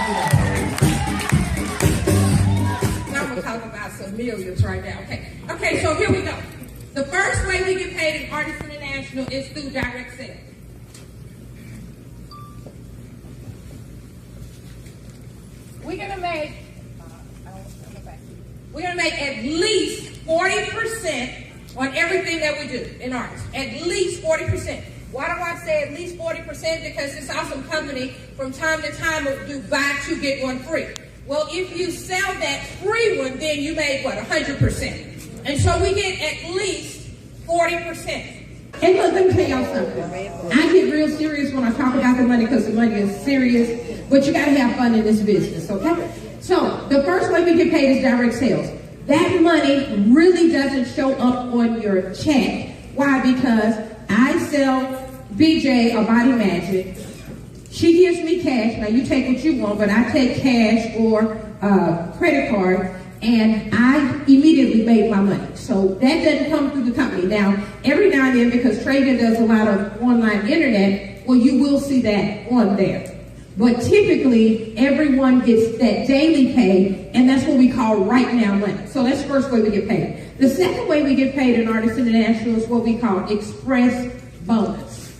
Now I'm going to talk about some millions right now. Okay, so here we go. The first way we get paid in Ardyss International is through direct sales. We're gonna make at least 40% on everything that we do in Ardyss. At least 40%. Why do I say at least 40%? Because this awesome company from time to time will do buy two get one free. Well, if you sell that free one, then you made what, 100%. And so we get at least 40%. And look, let me tell y'all something. I get real serious when I talk about the money because the money is serious, but you gotta have fun in this business, okay? So the first way we get paid is direct sales. That money really doesn't show up on your check. Why? Because I sell BJ a Body Magic. She gives me cash. Now you take what you want, but I take cash or credit card, and I immediately made my money. So that doesn't come through the company. Now, every now and then, because Traeger does a lot of online internet, well, you will see that on there. But typically, everyone gets that daily pay, and that's what we call right now money. So that's the first way we get paid. The second way we get paid in Ardyss International is what we call express bonus.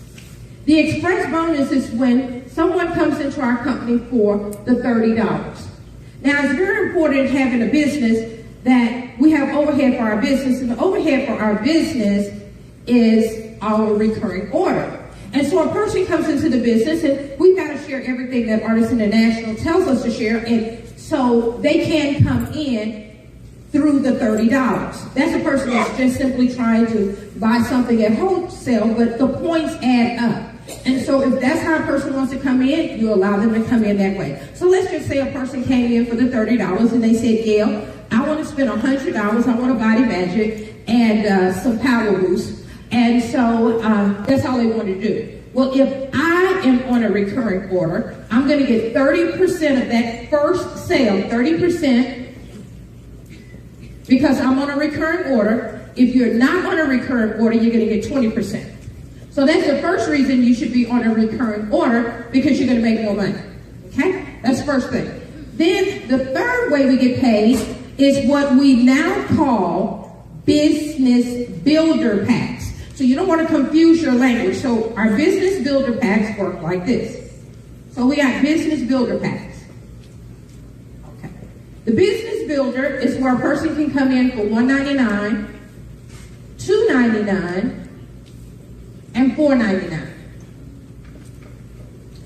The express bonus is when someone comes into our company for the $30. Now, it's very important having a business that we have overhead for our business, and the overhead for our business is our recurring order. And so a person comes into the business, and we've got to share everything that Ardyss International tells us to share, and so they can come in through the $30. That's a person that's just simply trying to buy something at wholesale, but the points add up. And so if that's how a person wants to come in, you allow them to come in that way. So let's just say a person came in for the $30 and they said, Gail, I want to spend $100. I want a Body Magic and some Power Boost. And so that's all they want to do. Well, if I am on a recurring order, I'm going to get 30% of that first sale, 30%, because I'm on a recurring order. If you're not on a recurring order, you're going to get 20%. So that's the first reason you should be on a recurring order, because you're going to make more money. Okay? That's the first thing. Then the third way we get paid is what we now call business builder packs. So you don't want to confuse your language. So our business builder packs work like this. So we got business builder packs. Okay. The business builder is where a person can come in for $199, $299, and $499.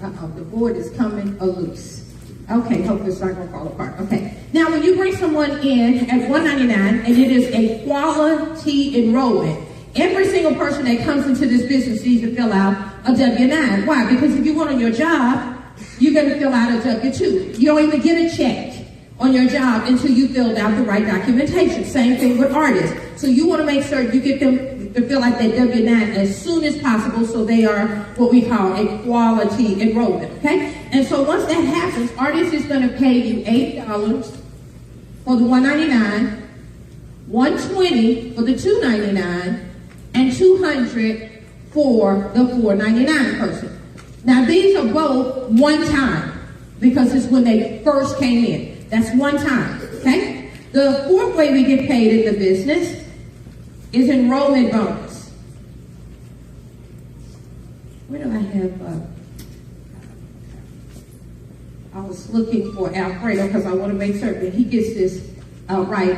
Uh-oh, the board is coming loose. Okay, hope it's not going to fall apart. Okay. Now, when you bring someone in at $199, and it is a quality enrollment, every single person that comes into this business needs to fill out a W-9. Why? Because if you want on your job, you're going to fill out a W-2. You don't even get a check on your job until you filled out the right documentation. Same thing with Ardyss. So you want to make sure you get them to fill out that W-9 as soon as possible, so they are what we call a quality enrollment, okay? And so once that happens, Ardyss is going to pay you $80 for the $199, $120 for the $299, and $200 for the $499 person. Now these are both one time, because it's when they first came in. That's one time, okay? The fourth way we get paid in the business is enrollment bonus. Where do I have, I was looking for Alfredo because I want to make certain that he gets this right.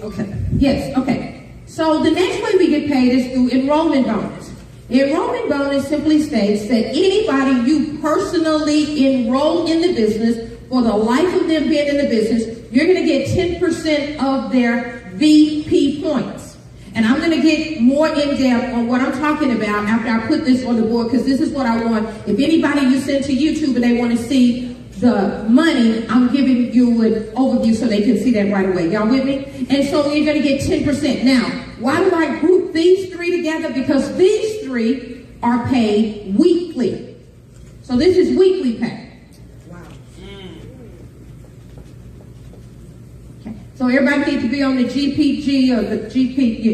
Okay, yes, okay. So the next way we get paid is through enrollment bonus. The enrollment bonus simply states that anybody you personally enroll in the business, for the life of them being in the business, you're going to get 10% of their VP points. And I'm going to get more in depth on what I'm talking about after I put this on the board, because this is what I want. If anybody you send to YouTube and they want to see the money, I'm giving you an overview so they can see that right away. Y'all with me? And so you're going to get 10%. Now, why do I group these three together? Because these three are paid weekly. So this is weekly pay. So everybody needs to be on the GPG or the GP.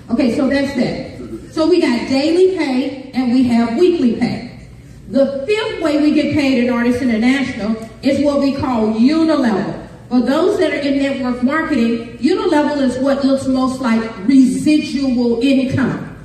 Okay, so that's that. So we got daily pay and we have weekly pay. The fifth way we get paid in Ardyss International is what we call unilevel. For those that are in network marketing, unilevel is what looks most like residual income.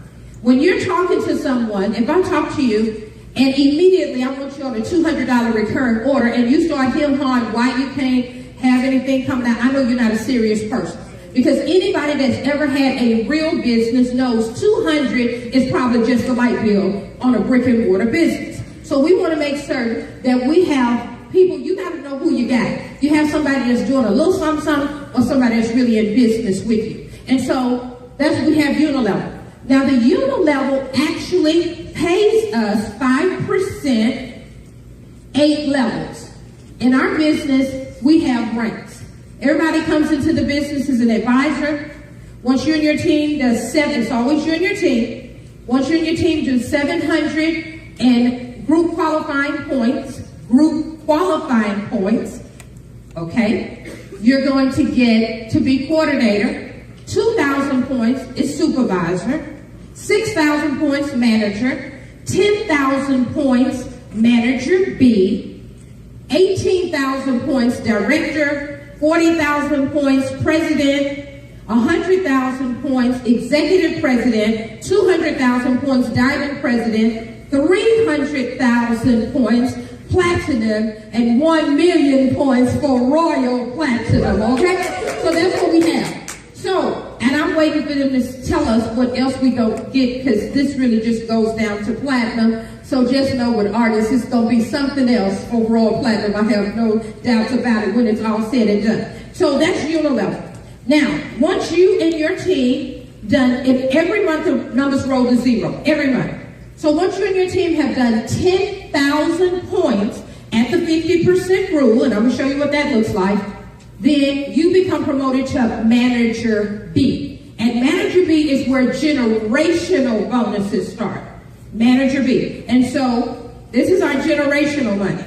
When you're talking to someone, if I talk to you and immediately I want you on a $200 recurring order and you start him-hawing why you can't have anything coming out, I know you're not a serious person. Because anybody that's ever had a real business knows 200 is probably just a light bill on a brick and mortar business. So we want to make certain that we have people, you got to know who you got. You have somebody that's doing a little something or somebody that's really in business with you. And so that's what we have unilevel. Now the unilevel actually pays us 5%, 8 levels. In our business, we have ranks. Everybody comes into the business as an advisor. Once you and your team does it's always you and your team. Once you and your team do 700 and group qualifying points, okay, you're going to get to be coordinator. 2,000 points is supervisor. 6,000 points manager. 10,000 points manager B. 18,000 points director. 40,000 points president, 100,000 points executive president, 200,000 points diamond president, 300,000 points platinum, and 1 million points for royal platinum, okay? So that's what we have. So, and I'm waiting for them to tell us what else we go get, because this really just goes down to platinum. So just know with Ardyss, it's going to be something else for royal platinum. I have no doubts about it when it's all said and done. So that's unilevel. Now, once you and your team done, if every month the numbers roll to zero, every month. So once you and your team have done 10,000 points at the 50% rule, and I'm going to show you what that looks like, then you become promoted to manager B. And manager B is where generational bonuses start. Manager B. And so this is our generational money.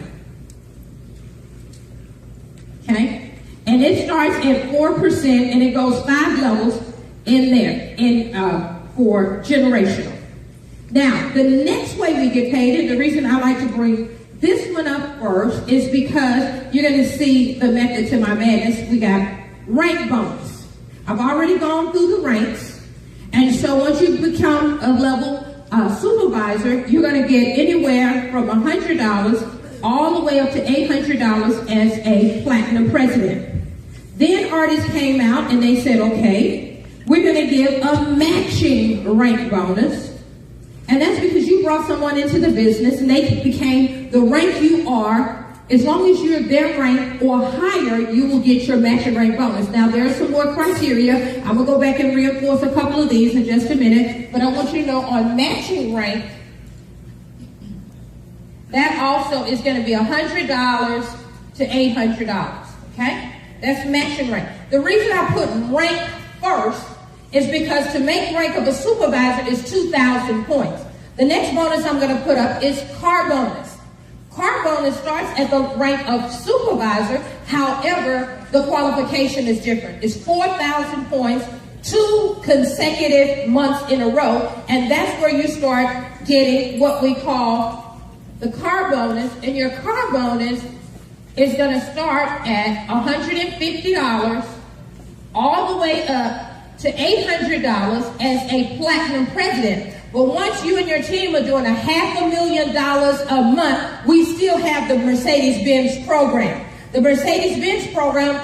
Okay? And it starts at 4% and it goes 5 levels in there for generational. Now, the next way we get paid, and the reason I like to bring this one up first is because you're going to see the method to my madness. We got rank bonus. I've already gone through the ranks. And so once you become a level supervisor, you're going to get anywhere from $100 all the way up to $800 as a platinum president. Then Ardyss came out and they said, okay, we're going to give a matching rank bonus. And that's because you brought someone into the business and they became the rank you are. As long as you're their rank or higher, you will get your matching rank bonus. Now, there are some more criteria. I'm going to go back and reinforce a couple of these in just a minute. But I want you to know on matching rank, that also is going to be $100 to $800. Okay? That's matching rank. The reason I put rank first is because to make rank of a supervisor is 2,000 points. The next bonus I'm going to put up is car bonus. Car bonus starts at the rank of supervisor. However, the qualification is different. It's 4,000 points, 2 consecutive months in a row, and that's where you start getting what we call the car bonus. And your car bonus is going to start at $150 all the way up to $800 as a platinum president. But once you and your team are doing $500,000 a month, we still have the Mercedes-Benz program. The Mercedes-Benz program,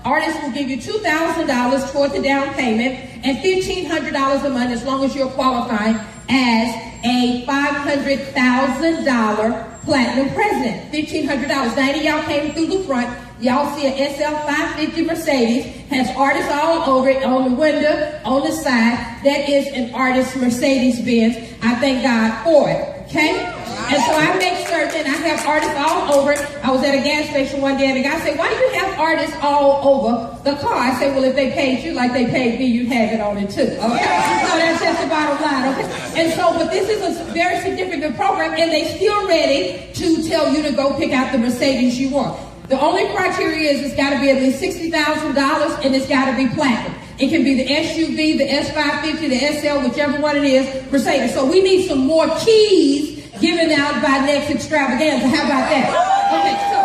Ardyss will give you $2,000 toward the down payment and $1,500 a month as long as you're qualifying as a $500,000 platinum president. $1,500. Now, any of y'all came through the front, y'all see an SL 550 Mercedes, has Ardyss all over it, on the window, on the side. That is an Ardyss Mercedes-Benz. I thank God for it, okay? And so I make certain I have Ardyss all over it. I was at a gas station one day and the guy said, why do you have Ardyss all over the car? I said, well, if they paid you like they paid me, you'd have it on it too, okay? So that's just the bottom line, okay? And so, but this is a very significant program and they still ready to tell you to go pick out the Mercedes you want. The only criteria is it's got to be at least $60,000 and it's got to be platinum. It can be the SUV, the S550, the SL, whichever one it is, Mercedes. So we need some more keys given out by Next Extravaganza. How about that? Okay, so,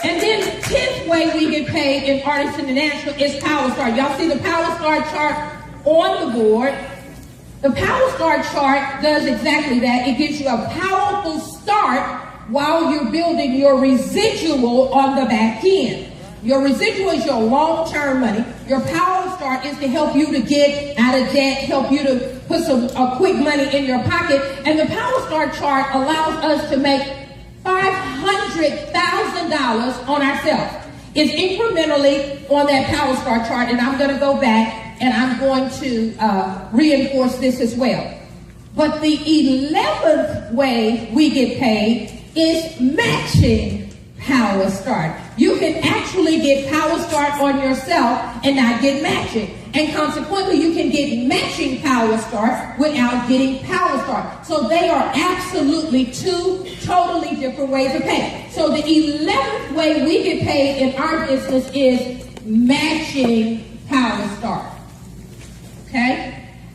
and then the 10th way we get paid in Ardyss International is Power Star. Y'all see the Power Star chart on the board. The Power Star chart does exactly that. It gives you a powerful start while you're building your residual on the back end. Your residual is your long-term money. Your Power Start is to help you to get out of debt, help you to put some quick money in your pocket. And the Power Start chart allows us to make $500,000 on ourselves. It's incrementally on that Power Start chart, and I'm going to go back and I'm going to reinforce this as well. But the 11th way we get paid is matching Power Start. You can actually get Power Start on yourself and not get matching. And consequently, you can get matching Power Start without getting Power Start. So they are absolutely two totally different ways of paying. So the 11th way we get paid in our business is matching Power Start. Okay?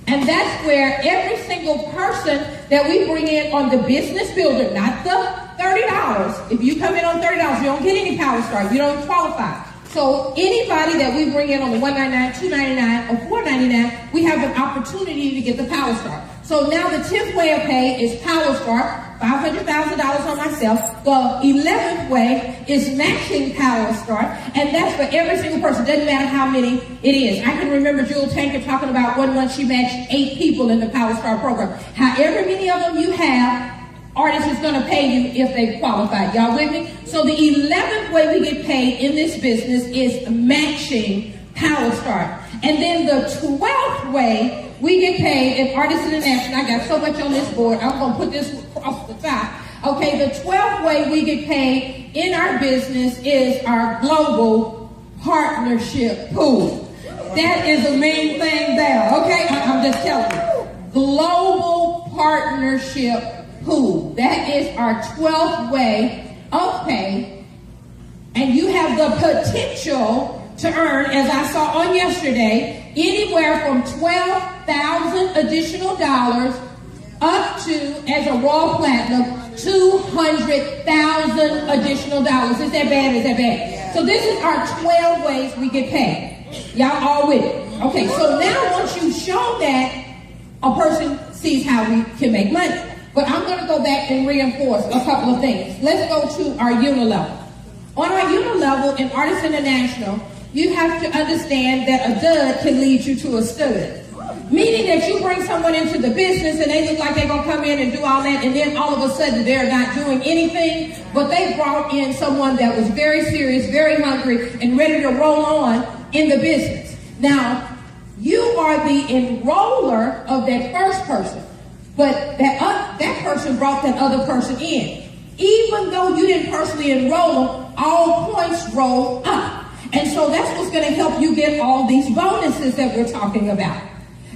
And that's where every single person that we bring in on the business builder, not the $30. If you come in on $30, you don't get any Power Start. You don't qualify. So anybody that we bring in on the $199, $299, or $499, we have an opportunity to get the Power Start. So now the 10th way of pay is Power Start, $500,000 on myself. The 11th way is matching Power Start, and that's for every single person. Doesn't matter how many it is. I can remember Jewel Tanker talking about one month she matched 8 people in the Power Start program. However many of them you have, Ardyss is going to pay you if they qualify. Y'all with me? So the 11th way we get paid in this business is matching Power Start. And then the 12th way we get paid in Ardyss International, I got so much on this board, I'm going to put this across the top. Okay, the 12th way we get paid in our business is our global partnership pool. That is a main thing there, okay? I'm just telling you. Global partnership pool. That is our 12th way of pay. And you have the potential to earn, as I saw on yesterday, anywhere from $12,000 additional dollars up to, as a raw platinum, $200,000 additional dollars. Is that bad? Is that bad? So this is our 12 ways we get paid. Y'all all with it? Okay, so now once you show that, a person sees how we can make money. But I'm going to go back and reinforce a couple of things. Let's go to our unilevel. On our unilevel in Ardyss International, you have to understand that a dud can lead you to a stud. Meaning that you bring someone into the business and they look like they're going to come in and do all that, and then all of a sudden they're not doing anything, but they brought in someone that was very serious, very hungry, and ready to roll on in the business. Now, you are the enroller of that first person, but that person brought that other person in. Even though you didn't personally enroll them, all points roll up. And so that's what's going to help you get all these bonuses that we're talking about.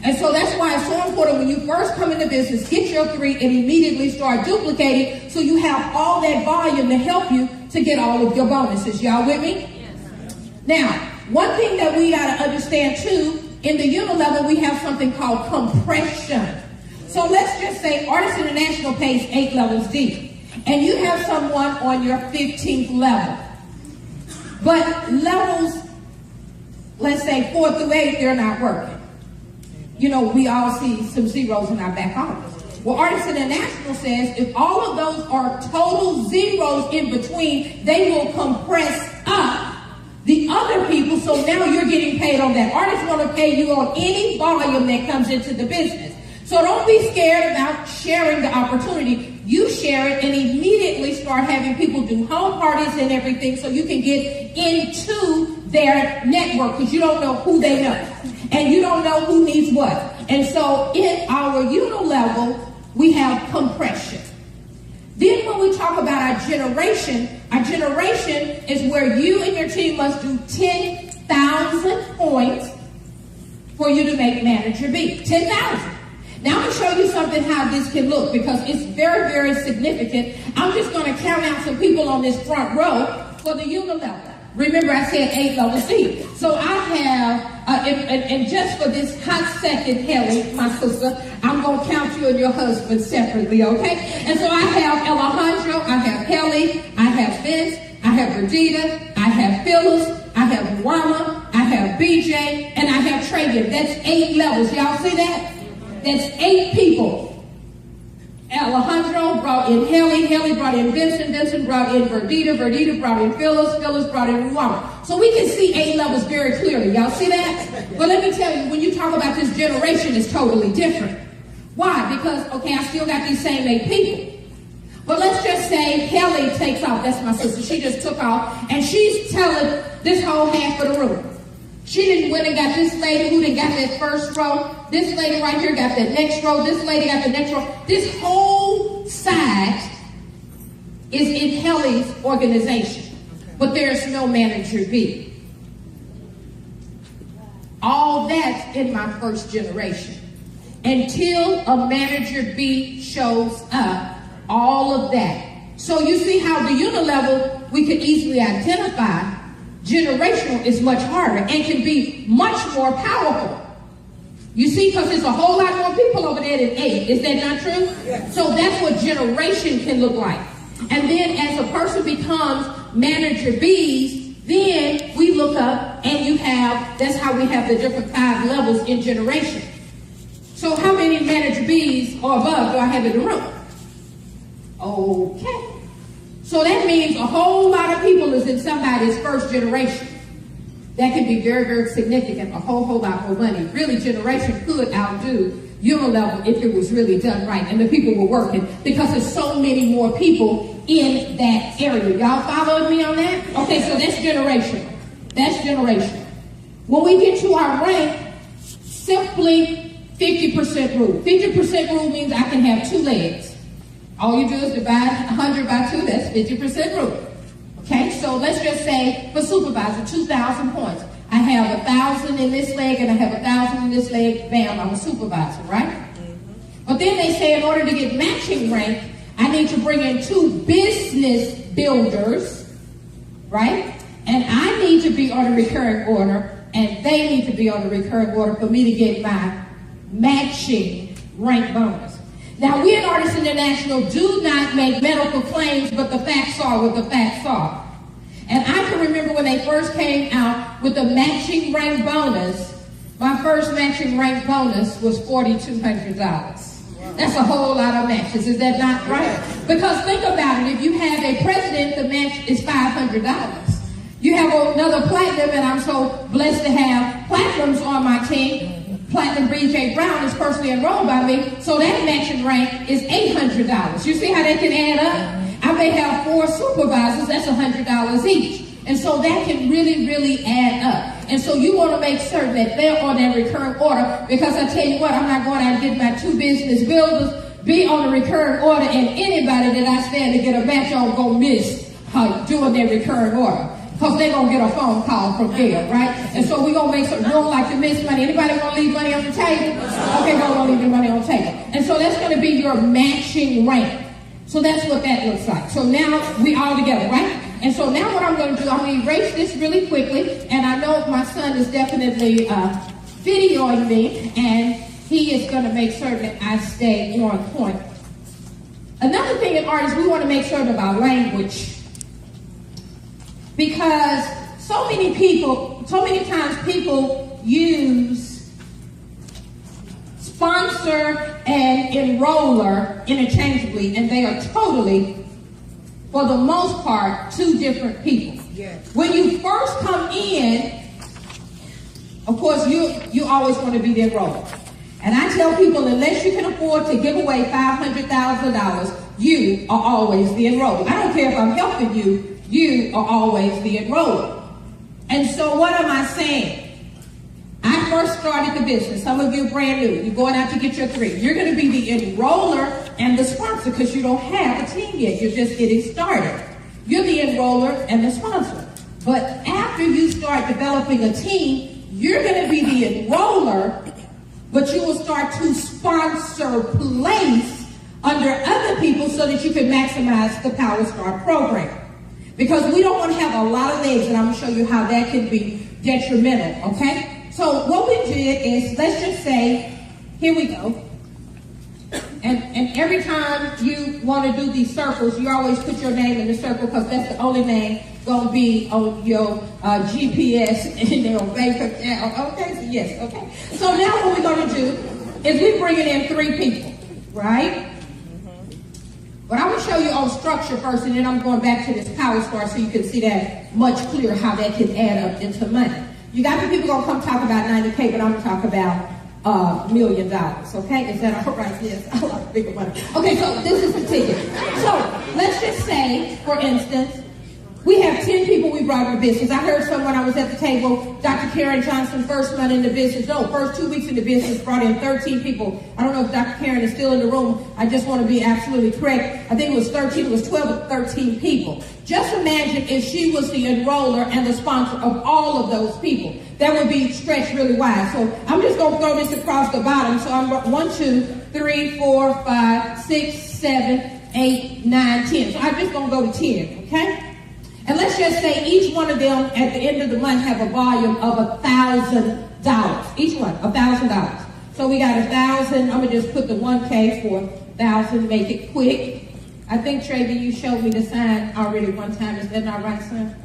And so that's why it's so important when you first come into business, get your 3 and immediately start duplicating so you have all that volume to help you to get all of your bonuses. Y'all with me? Yes. Now, one thing that we got to understand too, in the unilevel, we have something called compression. So let's just say Ardyss International pays 8 levels deep, and you have someone on your 15th level. But levels, let's say 4 through 8, they're not working. You know, we all see some zeros in our back office. Well, Ardyss International says if all of those are total zeros in between, they will compress up the other people, so now you're getting paid on that. Ardyss want to pay you on any volume that comes into the business. So don't be scared about sharing the opportunity. You share it and immediately start having people do home parties and everything so you can get into their network, because you don't know who they know and you don't know who needs what. And so in our unilevel, we have compression. Then when we talk about our generation is where you and your team must do 10,000 points for you to make manager B. 10,000. Now I'm going to show you something how this can look, because it's very, very significant. I'm just going to count out some people on this front row for the unilevel. Remember I said 8 levels deep. So I have and just for this hot second, Helly, my sister, I'm going to count you and your husband separately, okay? And so I have Alejandro, I have Helly, I have Vince, I have Regina, I have Phyllis, I have Rama, I have BJ, and I have Travian. That's 8 levels. Y'all see that? That's 8 people. Alejandro brought in Helly, Helly brought in Vincent, Vincent brought in Verdita, Verdita brought in Phyllis, Phyllis brought in Rama. So we can see 8 levels very clearly. Y'all see that? But let me tell you, when you talk about this generation, it's totally different. Why? Because, okay, I still got these same 8 people. But let's just say Helly takes off. That's my sister. She just took off, and she's telling this whole half of the room. She didn't went and got this lady who didn't got that first row. This lady right here got that next row. This lady got the next row. This whole side is in Helly's organization. But there's no manager B. All that's in my first generation. Until a manager B shows up, all of that. So you see how the unilevel we can easily identify. Generational is much harder and can be much more powerful. You see, because there's a whole lot more people over there than 8. Is that not true? Yeah. So that's what generation can look like. And then as a person becomes manager Bs, then we look up and you have, that's how we have the different 5 levels in generation. So how many manager Bs or above do I have in the room? Okay. So that means a whole lot of people is in somebody's first generation. That can be very, very significant, a whole lot more money. Really, generation could outdo unilevel if it was really done right and the people were working, because there's so many more people in that area. Y'all following me on that? Okay, so that's generational. That's generational. When we get to our rank, simply 50% rule. 50% rule means I can have 2 legs. All you do is divide 100 by 2, that's 50% rule. Okay, so let's just say for supervisor, 2,000 points. I have 1,000 in this leg and I have 1,000 in this leg, bam, I'm a supervisor, right? Mm-hmm. But then they say in order to get matching rank, I need to bring in 2 business builders, right? And I need to be on a recurring order and they need to be on a recurring order for me to get my matching rank bonus. Now, we at Ardyss International do not make medical claims, but the facts are what the facts are. And I can remember when they first came out with the matching rank bonus, my first matching rank bonus was $4,200. That's a whole lot of matches, is that not right? Because think about it, if you have a president, the match is $500. You have another platinum, and I'm so blessed to have platinums on my team. Platinum BJ Brown is personally enrolled by me, so that matching rank is $800. You see how that can add up? I may have 4 supervisors, that's $100 each. And so that can really, really add up. And so you want to make certain that they're on that recurring order, because I tell you what, I'm not going out and get my 2 business builders, be on a recurring order, and anybody that I stand to get a match on go miss doing their recurring order. Because they're going to get a phone call from Gail, right? And so we're going to make certain, you don't like to miss money. Anybody going to leave money on the table? Okay, don't leave your money on the table. And so that's going to be your matching rank. So that's what that looks like. So now we all together, right? And so now what I'm going to do, I'm going to erase this really quickly. And I know my son is definitely videoing me, and he is going to make certain that I stay on point. Another thing in Ardyss, we want to make certain about language. Because so many times people use sponsor and enroller interchangeably, and they are totally, for the most part, 2 different people. Yes. When you first come in, of course, you always want to be the enroller. And I tell people, unless you can afford to give away $500,000, you are always the enroller. I don't care if I'm helping you. You are always the enroller. And so what am I saying? I first started the business. Some of you are brand new. You're going out to get your 3. You're going to be the enroller and the sponsor because you don't have a team yet. You're just getting started. You're the enroller and the sponsor. But after you start developing a team, you're going to be the enroller, but you will start to sponsor place under other people so that you can maximize the Power Star program. Because we don't want to have a lot of legs, and I'm going to show you how that can be detrimental, okay? So what we did is, let's just say, here we go. And every time you want to do these circles, you always put your name in the circle because that's the only name going to be on your GPS and your bank account. Okay, so yes, okay. So now what we're going to do is we're bringing in 3 people, right? But I will show you on structure first, and then I'm going back to this power star so you can see that much clearer how that can add up into money. You got the people going to come talk about 90K, but I'm going to talk about $1 million, okay? Is that all right? Yes, I like bigger money. Okay, so this is the ticket. So let's just say, for instance, we have 10 people we brought in the business. I heard someone, I was at the table, Dr. Karen Johnson, first month in the business. No, first 2 weeks in the business, brought in 13 people. I don't know if Dr. Karen is still in the room. I just want to be absolutely correct. I think it was 13, it was 12 or 13 people. Just imagine if she was the enroller and the sponsor of all of those people. That would be stretched really wide. So I'm just going to throw this across the bottom. So I'm 1, 2, 3, 4, 5, 6, 7, 8, 9, 10. So I'm just going to go to 10, okay? And let's just say each one of them at the end of the month have a volume of $1,000. Each one, $1,000. So we got 1,000. I'm going to just put the 1K for 1,000, make it quick. I think, Tracy, you showed me the sign already one time. Is that not right, son?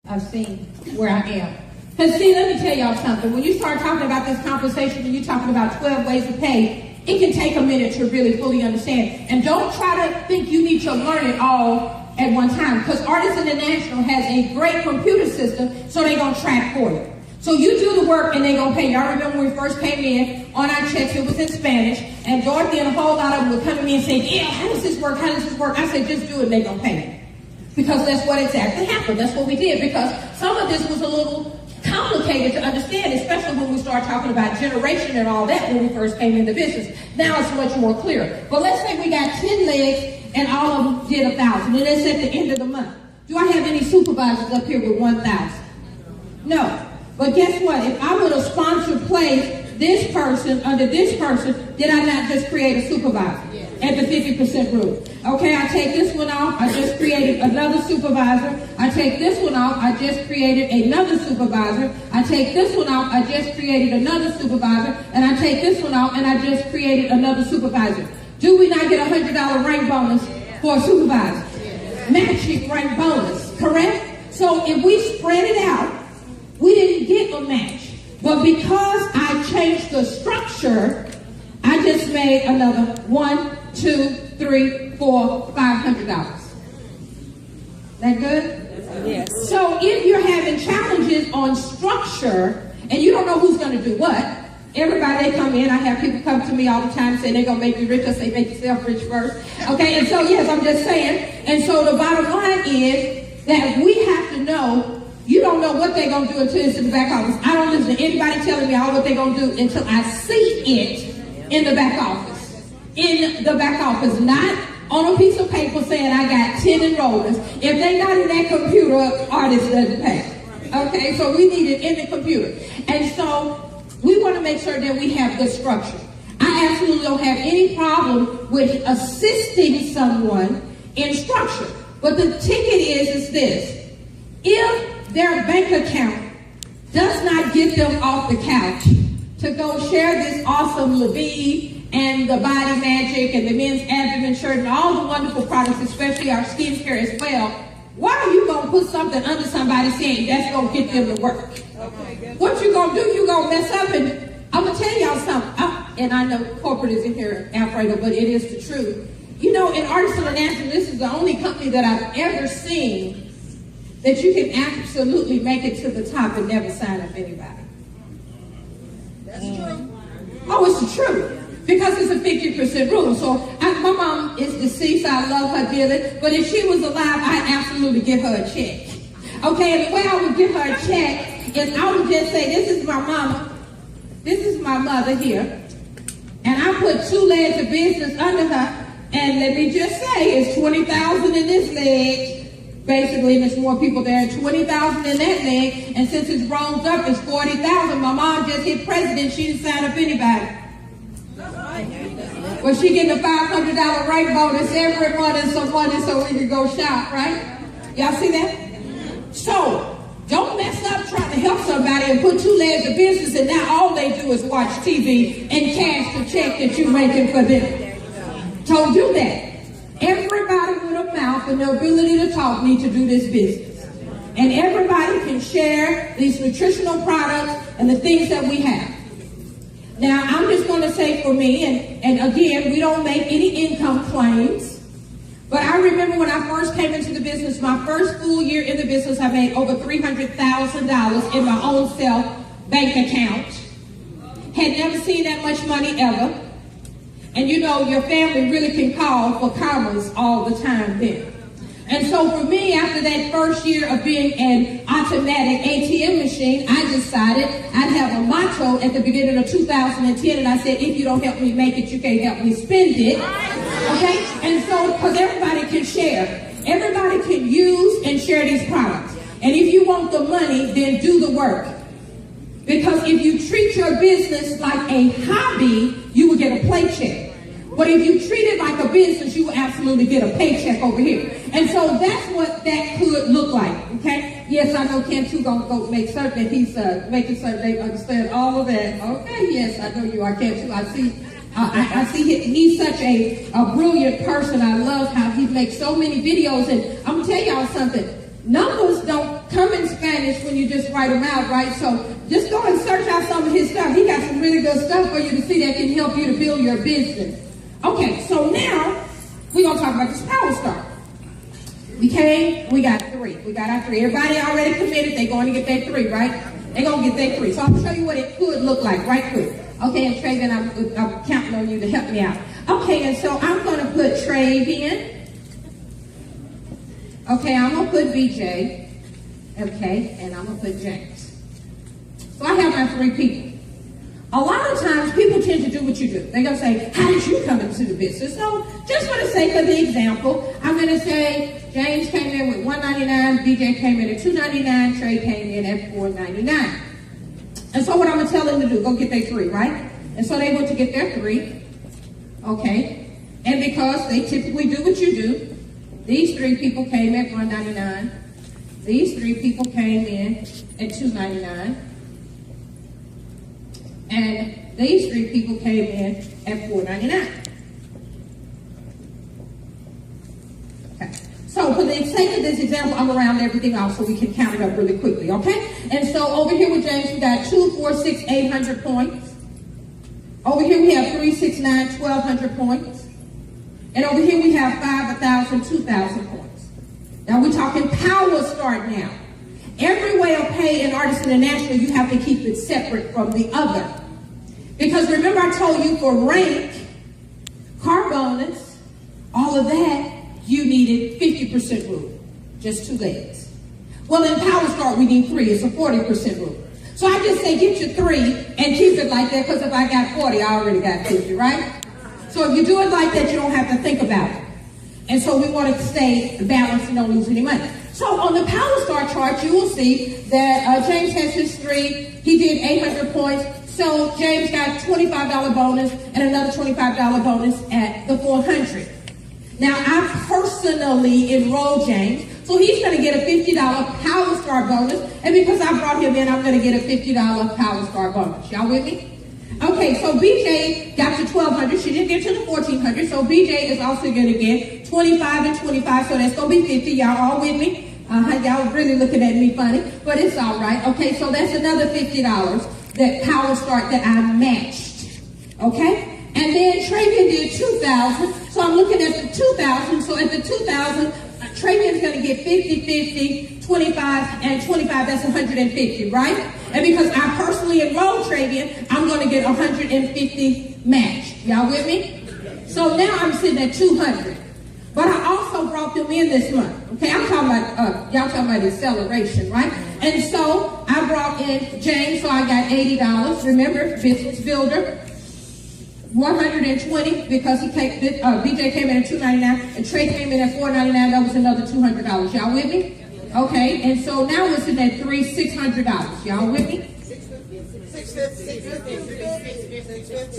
I've seen where I am. Because see, let me tell y'all something. When you start talking about this compensation and you're talking about 12 ways to pay, it can take a minute to really fully understand. And don't try to think you need to learn it all at one time, because Ardyss International has a great computer system, so they're going to track for you. So you do the work and they're going to pay. Y'all remember when we first came in on our checks, it was in Spanish, and Dorothy and a whole lot of them would come to me and say, yeah, how does this work? How does this work? I said, just do it and they're going to pay me. Because that's what exactly happened. That's what we did, because some of this was a little complicated to understand, especially when we start talking about generation and all that when we first came into business. Now it's much more clear. But let's say we got 10 legs and all of them did 1,000, and it's at the end of the month. Do I have any supervisors up here with 1,000? No. But guess what? If I would have sponsored place this person under this person, did I not just create a supervisor at the 50% rule? Okay, I take this one off, I just created another supervisor. I take this one off, I just created another supervisor. I take this one off, I just created another supervisor. And I take this one off, and I just created another supervisor. Do we not get a $100 rank bonus for a supervisor? Matching rank bonus, correct? So if we spread it out, we didn't get a match. But because I changed the structure, I just made another 1, 2, 3, 4, $500. That good? Yes. So if you're having challenges on structure and you don't know who's going to do what, everybody, they come in. I have people come to me all the time saying they're going to make me rich. I say, make yourself rich first. Okay, and so, yes, I'm just saying. And so the bottom line is that we have to know, you don't know what they're going to do until it's in the back office. I don't listen to anybody telling me all what they're going to do until I see it in the back office. In the back office, not on a piece of paper saying I got 10 enrollers. If they're not in that computer, Ardyss doesn't pay. Okay, so we need it in the computer. And so we want to make sure that we have good structure. I absolutely don't have any problem with assisting someone in structure. But the ticket is this. If their bank account does not get them off the couch to go share this awesome Levine and the Body Magic and the men's abdomen shirt and all the wonderful products, especially our skincare as well, why are you going to put something under somebody saying that's going to get them to work? Okay, what you going to do, you going to mess up. And I'm going to tell y'all something. And I know corporate is in here, Alfredo, but it is the truth. You know, in Ardyss International, this is the only company that I've ever seen that you can absolutely make it to the top and never sign up anybody. That's true. Oh, it's the truth. Because it's a 50% rule. So my mom is deceased. I love her dearly. But if she was alive, I'd absolutely give her a check. Okay, and the way I would give her a check is I would just say, this is my mama. This is my mother here. And I put 2 legs of business under her. And let me just say, it's 20,000 in this leg. Basically, and there's more people there. 20,000 in that leg. And since it's rolled up, it's 40,000. My mom just hit president. She didn't sign up anybody. Well, she getting a $500 rank bonus every month and some money so we can go shop, right? Y'all see that? So, don't mess up trying to help somebody. somebody and put two legs of business, and now all they do is watch TV and cash the check that you're making for them. Don't do that. Everybody with a mouth and the ability to talk need to do this business. And everybody can share these nutritional products and the things that we have. Now, I'm just going to say for me, and again, we don't make any income claims, but I remember when I first came into the business, my first full year in the business, I made over $300,000 in my own self bank account. Had never seen that much money ever. And you know, your family really can call for commas all the time then. And so for me, after that first year of being an automatic ATM machine, I decided I'd have a motto at the beginning of 2010, and I said, if you don't help me make it, you can't help me spend it. Okay? And so, because everybody can share. Everybody can use and share these products. And if you want the money, then do the work. Because if you treat your business like a hobby, you will get a paycheck. But if you treat it like a business, you will absolutely get a paycheck over here. And so that's what that could look like, okay? Yes, I know Ken too gonna go make certain that he's making certain they understand all of that. Okay, yes, I know you are, Ken too. I see he's such a brilliant person. I love how he makes so many videos. And I'm gonna tell y'all something. Numbers don't come in Spanish when you just write them out, right? So just go and search out some of his stuff. He got some really good stuff for you to see that can help you to build your business. Okay, so now we're going to talk about this Power Star. We got 3. We got our 3. Everybody already committed. They're going to get that 3, right? They're going to get that 3. So I'm going to show you what it could look like right quick. Okay, and Travian, I'm counting on you to help me out. Okay, and so I'm going to put Travian. Okay, I'm going to put BJ. Okay, and I'm going to put James. So I have my 3 people. A lot of times people tend to do what you do. They're going to say, how did you come into the business? So just for the sake of the example, I'm going to say James came in with $199, BJ came in at $299, Trey came in at $499. And so what I'm going to tell them to do, go get their 3, right? And so they went to get their 3. Okay. And because they typically do what you do, these 3 people came at $199. These 3 people came in at $299. And these 3 people came in at $499. Okay. So for the sake of this example, I'm going to round everything off so we can count it up really quickly, okay? And so over here with James, we got 2, 4, 6, 800 points. Over here we have 3, 6, 9, 1,200 points. And over here we have 5, 1,000, 2,000 points. Now we're talking Power Start now. Every way of pay in Ardyss International, you have to keep it separate from the other. Because remember I told you for rank, car bonus, all of that, you needed 50% rule. Just 2 legs. Well, in Power Start, we need 3. It's a 40% rule. So I just say get your 3 and keep it like that, because if I got 40, I already got 50, right? So if you do it like that, you don't have to think about it. And so we want to stay balanced and don't lose any money. So on the Power Star chart, you will see that James has his 3. He did 800 points. So James got $25 bonus and another $25 bonus at the 400. Now, I personally enrolled James. So he's going to get a $50 Power Star bonus. And because I brought him in, I'm going to get a $50 Power Star bonus. Y'all with me? Okay, so BJ got to 1,200. She didn't get to the 1,400. So BJ is also going to get 25 and 25. So that's going to be 50. Y'all all with me? Y'all really looking at me funny, but it's all right. Okay, so that's another $50 that Power Start that I matched. Okay? And then Travian did 2,000. So I'm looking at the 2,000. So at the 2,000, Travian's going to get 50, 50, 25, and 25. That's 150, right? And because I personally enrolled Travian, I'm going to get 150 matched. Y'all with me? So now I'm sitting at 200. But I also brought them in this month. Okay, I'm talking about, y'all talking about acceleration, right? And so I brought in James, so I got $80. Remember, business builder. 120 because he came, BJ came in at $299 and Trey came in at $499. That was another $200. Y'all with me? Okay, and so now we're sitting at $600. Y'all with me?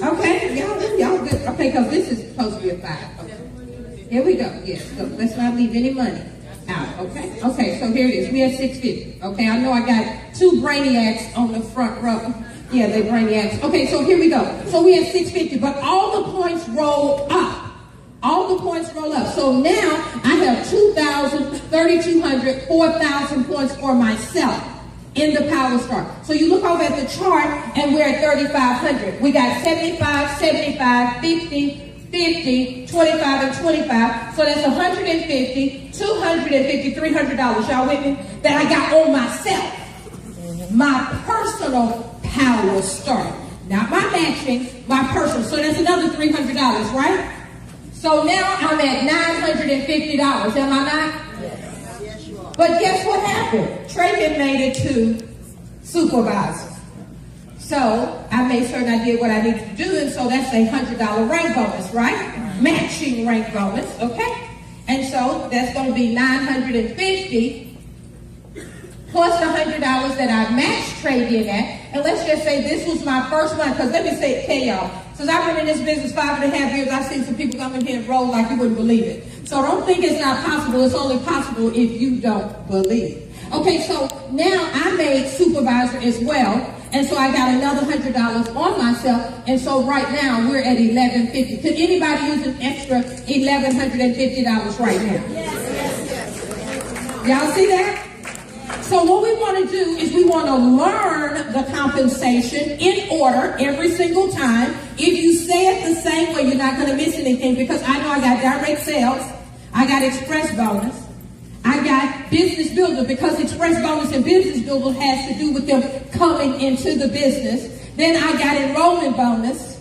Okay, y'all good. Okay, because this is supposed to be a 5. Okay. Here we go. Yes, so let's not leave any money. out, okay? Okay, so here it is. We have 650. Okay, I know I got two brainiacs on the front row. Yeah, they're brainiacs. Okay, so here we go. So we have 650, but all the points roll up. All the points roll up. So now I have 2,000, 3,200, 4,000 points for myself in the Power Star. So you look over at the chart and we're at 3,500. We got 75, 75, 50, 50, 25, and 25. So that's 150, 250, $300. Y'all with me? That I got on myself. My personal Power Star. Not my matching, my personal. So that's another $300, right? So now I'm at $950. Am I not? Yes. Yes, you are. But guess what happened? Traven made it to supervisor. So I made certain I did what I needed to do, and so that's a $100 rank bonus, right? Matching rank bonus, okay? And so that's going to be $950 plus the $100 that I matched trade-in at. And let's just say this was my first month, because let me say, okay, y'all, since I've been in this business 5.5 years, I've seen some people come in here and roll like you wouldn't believe it. So don't think it's not possible. It's only possible if you don't believe. Okay, so now I made supervisor as well. And so I got another $100 on myself. And so right now we're at $1,150. Could anybody use an extra $1,150 right now? Yes. Y'all see that? So what we want to do is we want to learn the compensation in order every single time. If you say it the same way, you're not going to miss anything, because I know I got direct sales, I got express bonus, I got business builder, because express bonus and business builder has to do with them coming into the business. Then I got enrollment bonus.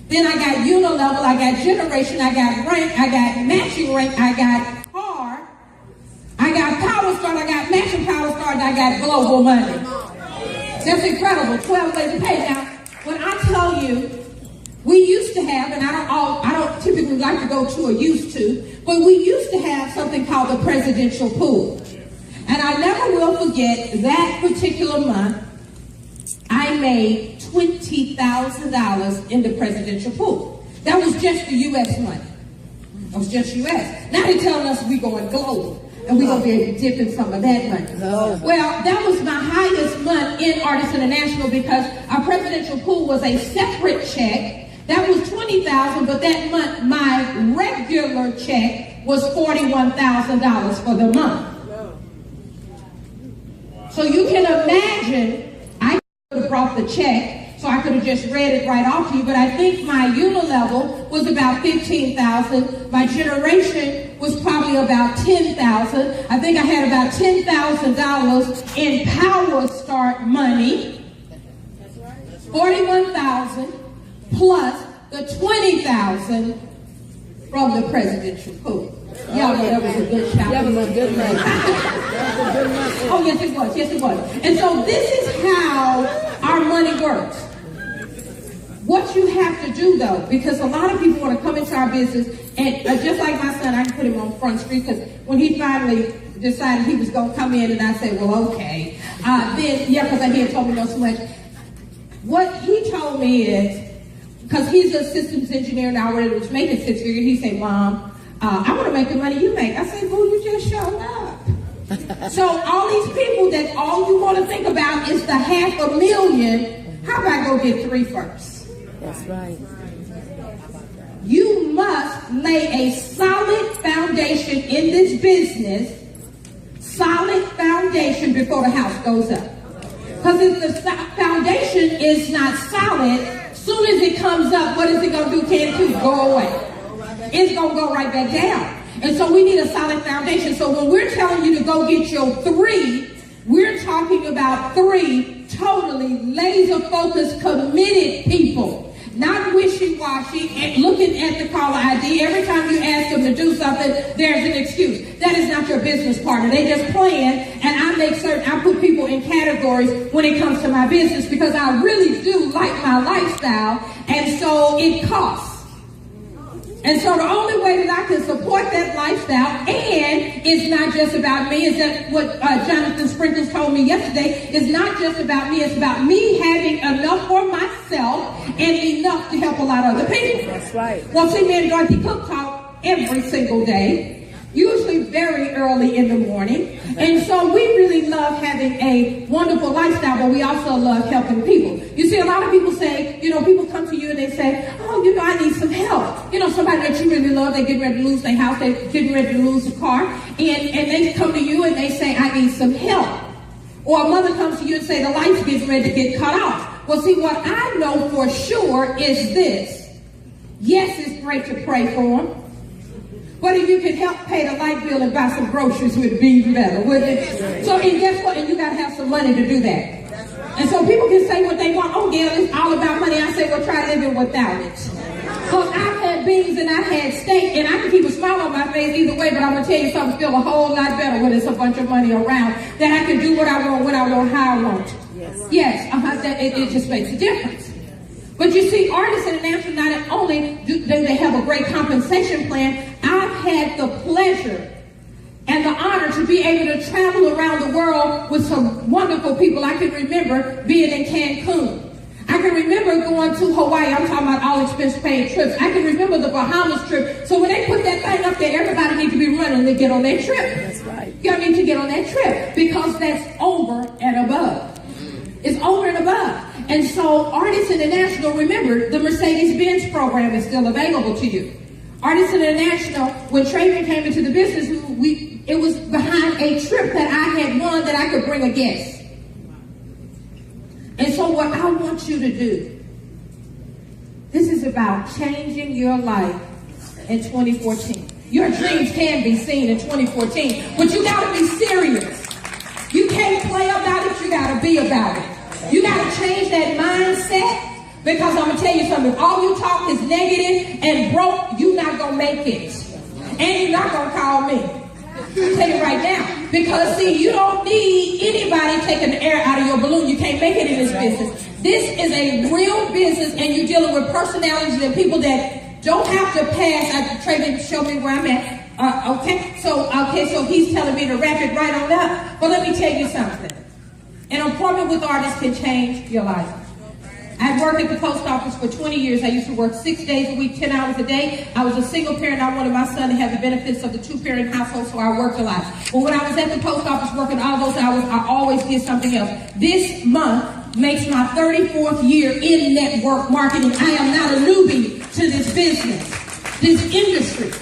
Then I got unilevel, I got generation, I got rank, I got matching rank, I got car, I got Power Star, I got matching Power Star, and I got global money. That's incredible. 12 ways to pay. Now, when I tell you, we used to have, and I don't typically like to go to or used to, but we used to have something called the presidential pool. And I never will forget that particular month, I made $20,000 in the presidential pool. That was just the U.S. money. That was just U.S. Now they're telling us we're going global, and we're going to be able to dip in some of that money. No. Well, that was my highest month in Ardyss International, because our presidential pool was a separate check. That was $20,000, but that month, my regular check was $41,000 for the month. So you can imagine, I could have brought the check, so I could have just read it right off to you, but I think my unilevel was about $15,000. My generation was probably about $10,000. I think I had about $10,000 in Power Start money. $41,000 plus the $20,000 from the presidential pool. Y'all know that was a good shout. That was a good month. Oh, yes, it was. Yes, it was. And so this is how our money works. What you have to do, though, because a lot of people want to come into our business, and just like my son, I can put him on Front Street, because when he finally decided he was going to come in, and I said, well, okay. Then, yeah, because he had told me no so much. What he told me is, because he's a systems engineer now, where it was making six figures, he said, Mom, I want to make the money you make. I said, boo, you just showed up. So all these people that all you want to think about is the $500,000, how about go get 3 first? That's right. You must lay a solid foundation in this business, solid foundation before the house goes up. Because if the foundation is not solid, soon as it comes up, what is it going to do? Can't do? Go away. It's going to go right back down. And so we need a solid foundation. So when we're telling you to go get your 3, we're talking about 3 totally laser-focused, committed people. Not wishy-washy and looking at the caller ID. Every time you ask them to do something, there's an excuse. That is not your business partner. They just playing, and I make certain I put people in categories when it comes to my business, because I really do like my lifestyle, and so it costs. And so the only way that I can support that lifestyle, and it's not just about me, is that what Jonathan Sprinkles told me yesterday, is not just about me, it's about me having enough for myself and enough to help a lot of other people. That's right. Well, see, me and Dorothy Cook talk every single day. usually very early in the morning. And so we really love having a wonderful lifestyle, but we also love helping people. You see, a lot of people say, people come to you and they say, oh, I need some help. Somebody that you really love, they're getting ready to lose their house, they're getting ready to lose a car, and they come to you and they say, I need some help. Or a mother comes to you and say, the light's getting ready to get cut off. Well, see, what I know for sure is this. Yes, it's great to pray for them. But if you could help pay the light bill and buy some groceries, it would be even better, wouldn't it? So, and guess what? And you got to have some money to do that. And so people can say what they want. Oh, Gail, it's all about money. I say, well, try living without it. Because I've had beans and I've had steak, and I can keep a smile on my face either way, but I'm going to tell you something still a whole lot better when there's a bunch of money around, that I can do what I want, when I want, how I want. Yes, it just makes a difference. But you see, Ardyss International, not only do they have a great compensation plan, I've had the pleasure and the honor to be able to travel around the world with some wonderful people. I can remember being in Cancun. I can remember going to Hawaii. I'm talking about all expense paid trips. I can remember the Bahamas trip. So when they put that thing up there, everybody needs to be running to get on that trip. That's right. You need to get on that trip because that's over and above. It's over and above. And so Ardyss International, remember, the Mercedes-Benz program is still available to you. Ardyss International, when Traven came into the business, it was behind a trip that I had won that I could bring a guest. And so what I want you to do, this is about changing your life in 2014. Your dreams can be seen in 2014, but you got to be serious. You can't play about it, you got to be about it. You got to change that mindset, because I'm going to tell you something. If all you talk is negative and broke, you're not going to make it. And you're not going to call me. I'll tell you right now. Because, see, you don't need anybody taking the air out of your balloon. You can't make it in this business. This is a real business, and you're dealing with personalities and people that don't have to pass. Traven showed me where I'm at. So he's telling me to wrap it right on up. But let me tell you something. An appointment with Ardyss can change your life. I've worked at the post office for 20 years. I used to work 6 days a week, 10 hours a day. I was a single parent. I wanted my son to have the benefits of the two-parent household, so I worked a lot. But when I was at the post office working all those hours, I always did something else. This month makes my 34th year in network marketing. I am not a newbie to this business, this industry.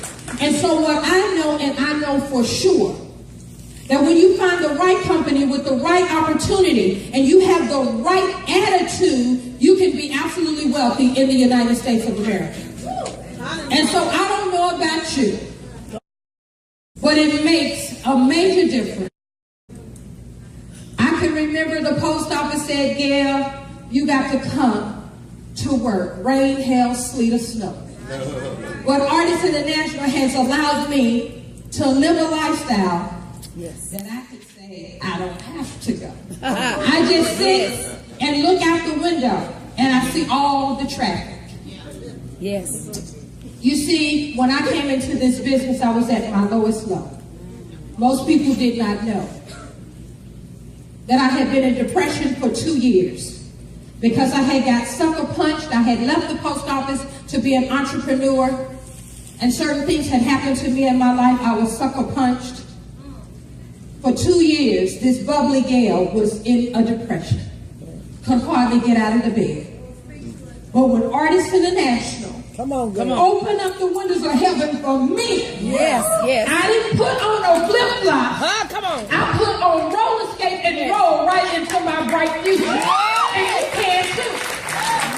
And so what I know, and I know for sure, that when you find the right company with the right opportunity and you have the right attitude, you can be absolutely wealthy in the United States of America. And so I don't know about you, but it makes a major difference. I can remember the post office said, Gail, you got to come to work, rain, hail, sleet, or snow. But Ardyss International has allowed me to live a lifestyle that I could say I don't have to go. I just sit and look out the window and I see all the traffic. Yes. You see, when I came into this business, I was at my lowest low. Most people did not know that I had been in depression for 2 years because I had got sucker punched. I had left the post office to be an entrepreneur, and certain things had happened to me in my life. I was sucker punched. For 2 years, this bubbly Gail was in a depression. Could hardly get out of the bed. But when Ardyss International opened up the windows of heaven for me, Yes. I didn't put on no flip-flops. Come on. I put on roller skates and roll right into my bright future. And you can too.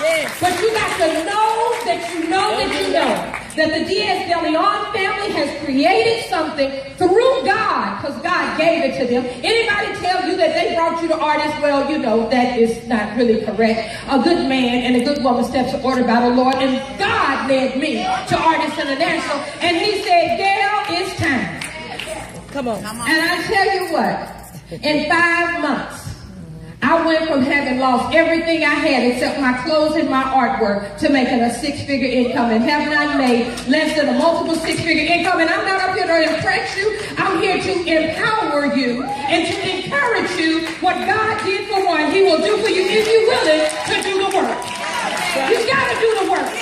Yes. But you got to know that you know that you know that the Diaz de Leon family has created something through God, because God gave it to them. Anybody tell you that they brought you to Ardyss? Well, you know, that is not really correct. A good man and a good woman steps are ordered by the Lord, and God led me to Ardyss International, and he said, Gail, it's time. Come on. And I tell you what, in 5 months, I went from having lost everything I had except my clothes and my artwork to making a 6-figure income, and have not made less than a multiple 6-figure income. And I'm not up here to impress you. I'm here to empower you and to encourage you. What God did for one, he will do for you if you're willing to do the work. You got to do the work.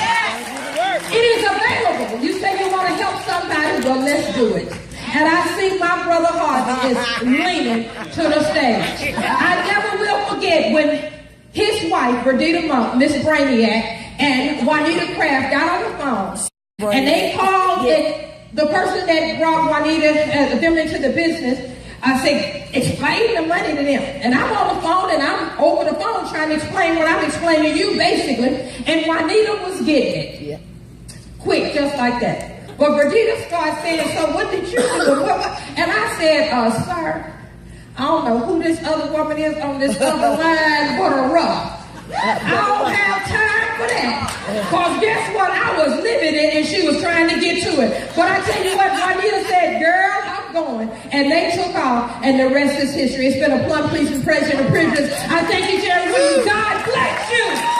It is available. You say you want to help somebody, well, let's do it. and I see my brother Hardy is leaning to the stage. I never will forget when his wife, Verdita Monk, Miss Brainiac, and Juanita Kraft got on the phone, and they called the person that brought Juanita, them into the business. I said, explain the money to them. And I'm on the phone, and I'm over the phone trying to explain what I'm explaining to you, basically. And Juanita was getting it. Yeah. Quick, just like that. But Verdita started saying, so what did you do? And I said, sir, I don't know who this other woman is on this other line, but a rough. I don't have time for that. Because guess what? I was living it, and she was trying to get to it. But I tell you what, Juanita said, girl, I'm going. And they took off, and the rest is history. It's been a plum, pleasing, pleasure, and a privilege. I thank you, Jerry. God bless you.